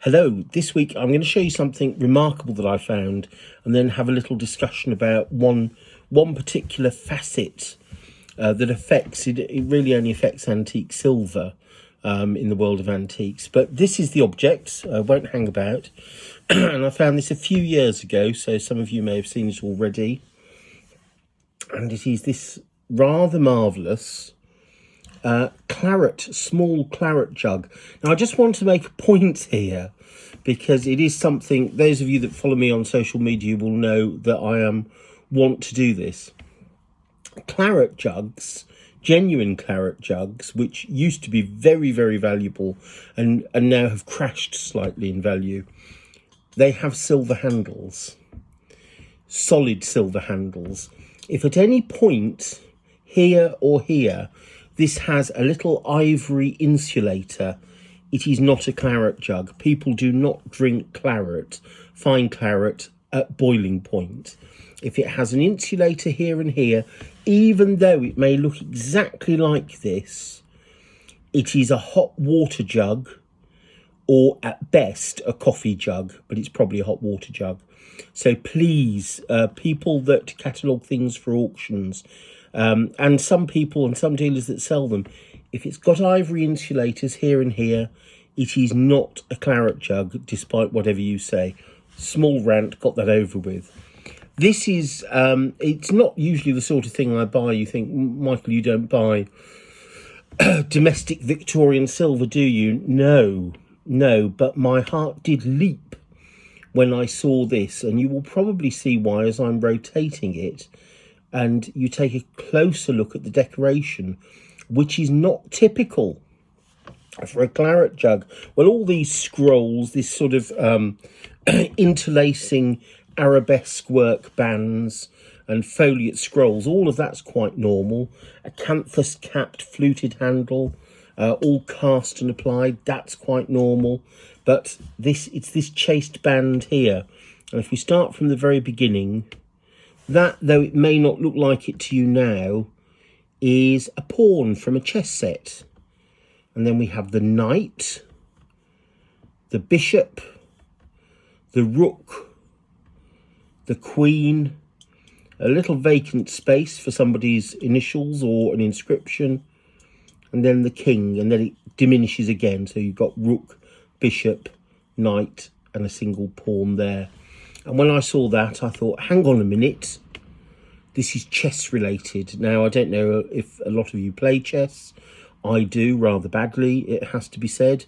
Hello, this week I'm going to show you something remarkable that I found and then have a little discussion about one particular facet that affects, it really only affects antique silver in the world of antiques. But this is the object, won't hang about, and I found this a few years ago, so some of you may have seen it already. And it is this rather marvellous small claret jug. Now, I just want to make a point here because it is something, those of you that follow me on social media will know that I want to do this. Claret jugs, genuine claret jugs, which used to be very, very valuable and now have crashed slightly in value. They have silver handles, solid silver handles. If at any point here or here this has a little ivory insulator, it is not a claret jug. People do not drink claret, fine claret, at boiling point. If it has an insulator here and here, even though it may look exactly like this, it is a hot water jug, or at best a coffee jug, but it's probably a hot water jug. So please, people that catalogue things for auctions, and some people and some dealers that sell them, if it's got ivory insulators here and here, it is not a claret jug, despite whatever you say. Small rant, got that over with. This is, it's not usually the sort of thing I buy. You think, Michael, you don't buy domestic Victorian silver, do you? No, but my heart did leap when I saw this, and you will probably see why as I'm rotating it, and you take a closer look at the decoration, which is not typical for a claret jug. Well, all these scrolls, this sort of interlacing arabesque work bands and foliate scrolls, all of that's quite normal. A canthus capped fluted handle, all cast and applied, that's quite normal. But it's this chased band here. And if we start from the very beginning, that, though it may not look like it to you now, is a pawn from a chess set. And then we have the knight, the bishop, the rook, the queen, a little vacant space for somebody's initials or an inscription, and then the king, and then it diminishes again. So you've got rook, bishop, knight, and a single pawn there. And when I saw that, I thought, hang on a minute, this is chess related. Now, I don't know if a lot of you play chess. I do, rather badly, it has to be said.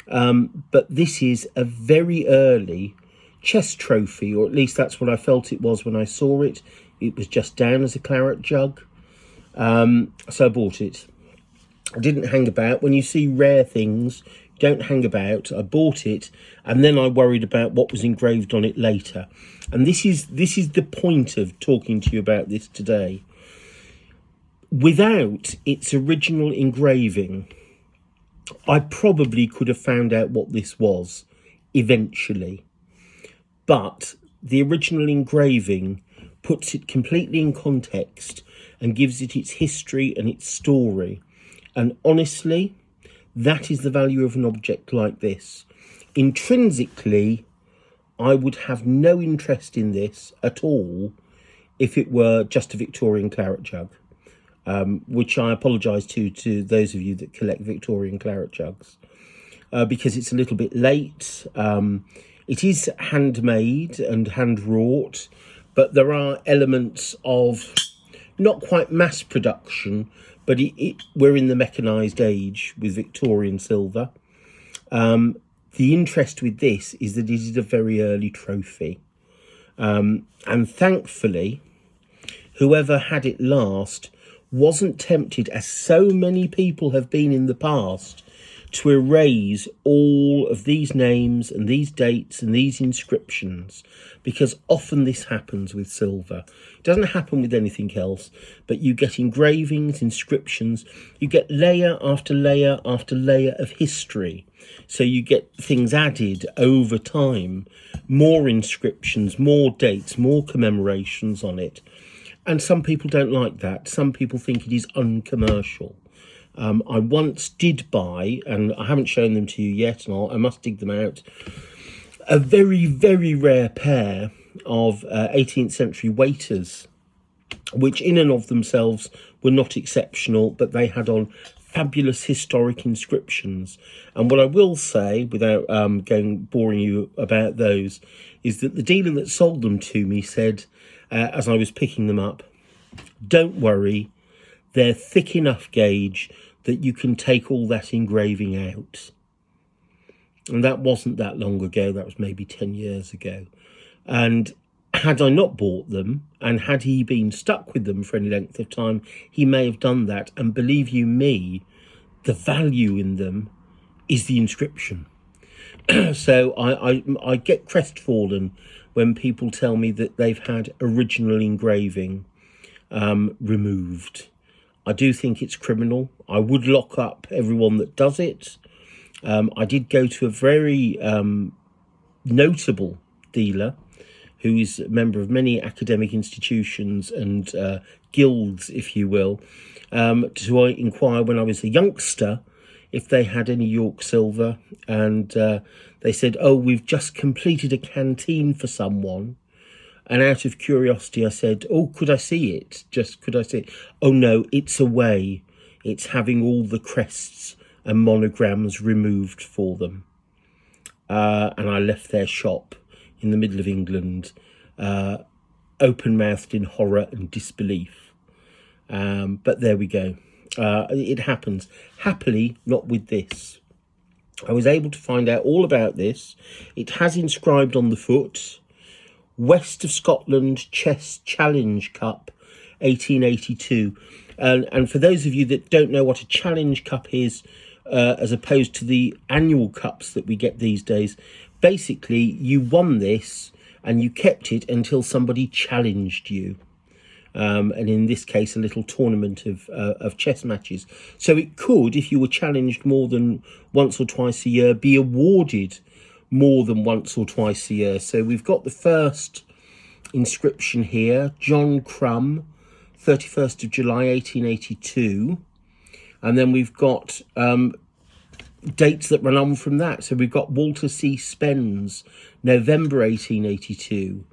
But this is a very early chess trophy, or at least that's what I felt it was when I saw it. It was just down as a claret jug. So I bought it. I didn't hang about. When you see rare things, don't hang about. I bought it, and then I worried about what was engraved on it later. And this is the point of talking to you about this today. Without its original engraving, I probably could have found out what this was eventually. But the original engraving puts it completely in context and gives it its history and its story. And honestly, that is the value of an object like this. Intrinsically, I would have no interest in this at all if it were just a Victorian claret jug, which I apologise to those of you that collect Victorian claret jugs, because it's a little bit late. It is handmade and hand-wrought, but there are elements of not quite mass production, but we're in the mechanised age with Victorian silver. The interest with this is that it is a very early trophy. And thankfully, whoever had it last wasn't tempted, as so many people have been in the past, to erase all of these names and these dates and these inscriptions, because often this happens with silver. It doesn't happen with anything else, but you get engravings, inscriptions, you get layer after layer after layer of history. So you get things added over time, more inscriptions, more dates, more commemorations on it. And some people don't like that. Some people think it is uncommercial. I once did buy, and I haven't shown them to you yet, and I must dig them out, a very, very rare pair of 18th century waiters, which in and of themselves were not exceptional, but they had on fabulous historic inscriptions. And what I will say, without boring you about those, is that the dealer that sold them to me said, as I was picking them up, don't worry, they're thick enough gauge that you can take all that engraving out. And that wasn't that long ago, that was maybe 10 years ago. And had I not bought them, and had he been stuck with them for any length of time, he may have done that. And believe you me, the value in them is the inscription. So I get crestfallen when people tell me that they've had original engraving removed. I do think it's criminal. I would lock up everyone that does it. I did go to a very notable dealer who is a member of many academic institutions and guilds, if you will, to inquire when I was a youngster if they had any York silver. And they said, oh, we've just completed a canteen for someone. And out of curiosity, I said, oh, could I see it? Could I see it? Oh, no, it's away. It's having all the crests and monograms removed for them. And I left their shop in the middle of England, open-mouthed in horror and disbelief. But there we go. It happens. Happily, not with this. I was able to find out all about this. It has inscribed on the foot, West of Scotland Chess Challenge Cup, 1882. And for those of you that don't know what a Challenge Cup is, as opposed to the annual cups that we get these days, basically you won this and you kept it until somebody challenged you. And in this case, a little tournament of chess matches. So it could, if you were challenged more than once or twice a year, be awarded more than once or twice a year. So we've got the first inscription here, John Crumb, 31st of July 1882, and then we've got dates that run on from that. So we've got Walter C. Spence, November 1882,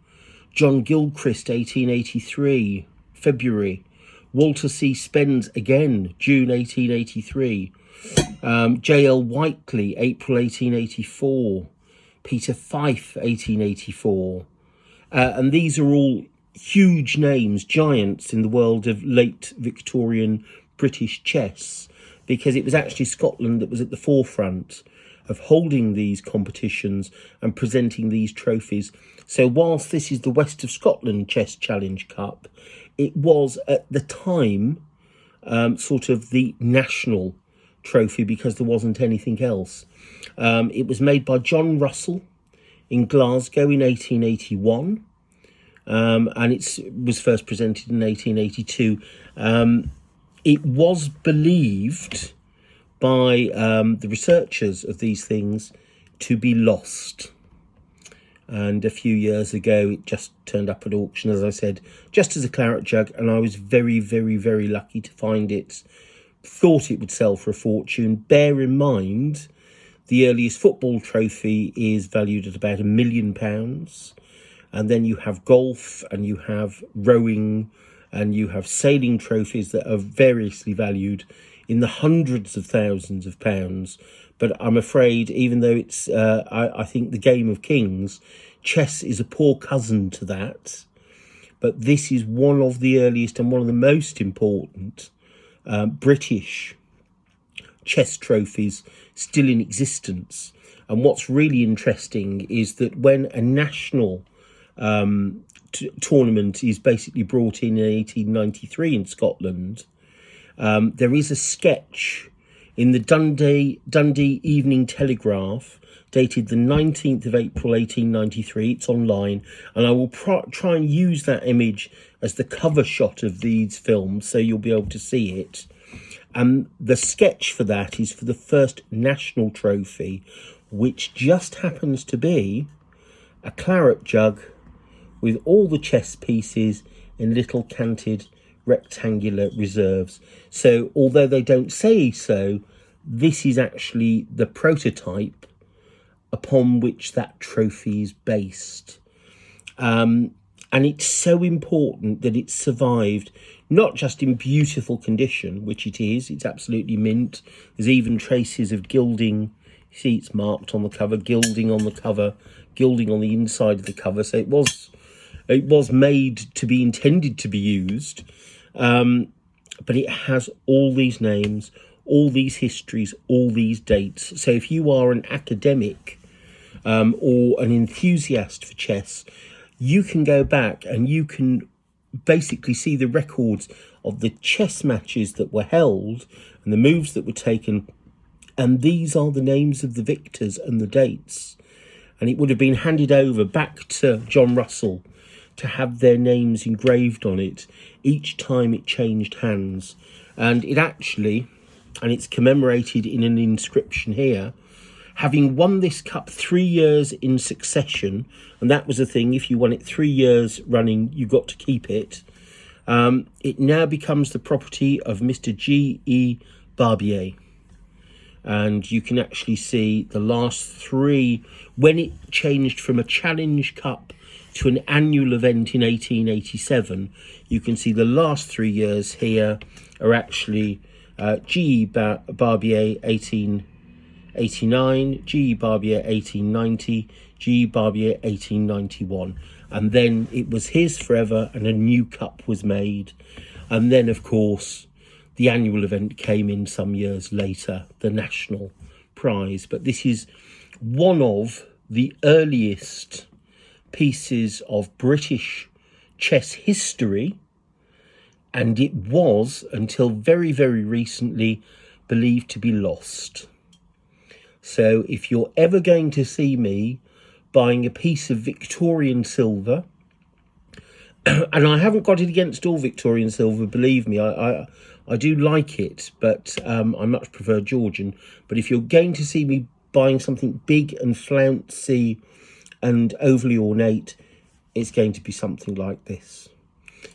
John Gilchrist 1883, February, Walter C. Spence again, June 1883, J.L. Whiteley, April 1884, Peter Fife, 1884. And these are all huge names, giants in the world of late Victorian British chess, because it was actually Scotland that was at the forefront of holding these competitions and presenting these trophies. So whilst this is the West of Scotland Chess Challenge Cup, it was at the time sort of the national trophy because there wasn't anything else. It was made by John Russell in Glasgow in 1881, and it was first presented in 1882. It was believed by the researchers of these things to be lost. And a few years ago, it just turned up at auction, as I said, just as a claret jug, and I was very, very, very lucky to find it. Thought it would sell for a fortune. Bear in mind, the earliest football trophy is valued at about £1 million. And then you have golf, and you have rowing, and you have sailing trophies that are variously valued in the hundreds of thousands of pounds. But I'm afraid, even though it's, I think, the game of kings, chess is a poor cousin to that. But this is one of the earliest and one of the most important British chess trophies still in existence. And what's really interesting is that when a national tournament is basically brought in 1893 in Scotland, there is a sketch in the Dundee Evening Telegraph, dated the 19th of April 1893. It's online, and I will try and use that image as the cover shot of these films, so you'll be able to see it. And the sketch for that is for the first national trophy, which just happens to be a claret jug with all the chess pieces in little canted rectangular reserves. So although they don't say so, this is actually the prototype upon which that trophy is based. And it's so important that it's survived, not just in beautiful condition, which it is, it's absolutely mint. There's even traces of gilding. You see it's marked on the cover, gilding on the cover, gilding on the inside of the cover. So it was made to be intended to be used. But it has all these names, all these histories, all these dates. So if you are an academic or an enthusiast for chess, you can go back and you can basically see the records of the chess matches that were held and the moves that were taken. And these are the names of the victors and the dates. And it would have been handed over back to John Russell to have their names engraved on it each time it changed hands. And it actually, and it's commemorated in an inscription here, having won this cup 3 years in succession, and that was the thing, if you won it 3 years running, you got to keep it. It now becomes the property of Mr. G.E. Barbier. And you can actually see the last three, when it changed from a Challenge Cup to an annual event in 1887, you can see the last 3 years here are actually G.E. Barbier 1889, G.E. Barbier 1890, G.E. Barbier 1891. And then it was his forever and a new cup was made. And then, of course, the annual event came in some years later, the national prize. But this is one of the earliest pieces of British chess history, and it was, until very, very recently, believed to be lost. So if you're ever going to see me buying a piece of Victorian silver, and I haven't got it against all Victorian silver, believe me, I do like it, but I much prefer Georgian. But if you're going to see me buying something big and flouncy and overly ornate, it's going to be something like this.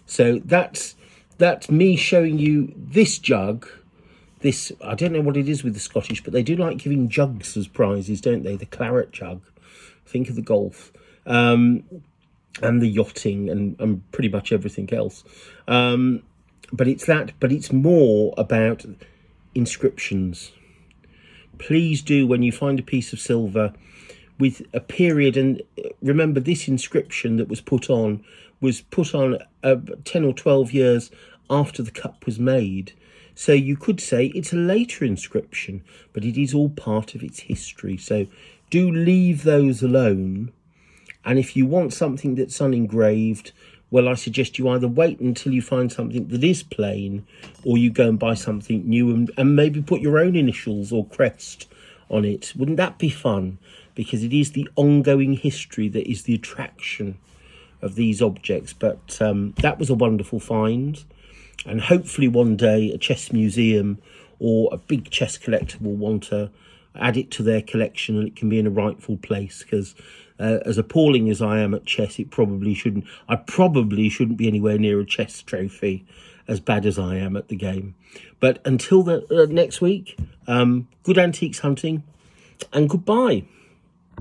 So that's me showing you this jug. This, I don't know what it is with the Scottish, but they do like giving jugs as prizes, don't they? The claret jug. Think of the golf. And the yachting and pretty much everything else. But it's that, but it's more about inscriptions. Please do, when you find a piece of silver with a period, and remember this inscription that was put on 10 or 12 years after the cup was made. So you could say it's a later inscription, but it is all part of its history. So do leave those alone. And if you want something that's unengraved, well, I suggest you either wait until you find something that is plain, or you go and buy something new and maybe put your own initials or crest on it. Wouldn't that be fun? Because it is the ongoing history that is the attraction of these objects. But that was a wonderful find. And hopefully one day a chess museum or a big chess collector will want to add it to their collection, and it can be in a rightful place, because as appalling as I am at chess, I probably shouldn't be anywhere near a chess trophy as bad as I am at the game. But until next week, good antiques hunting and goodbye.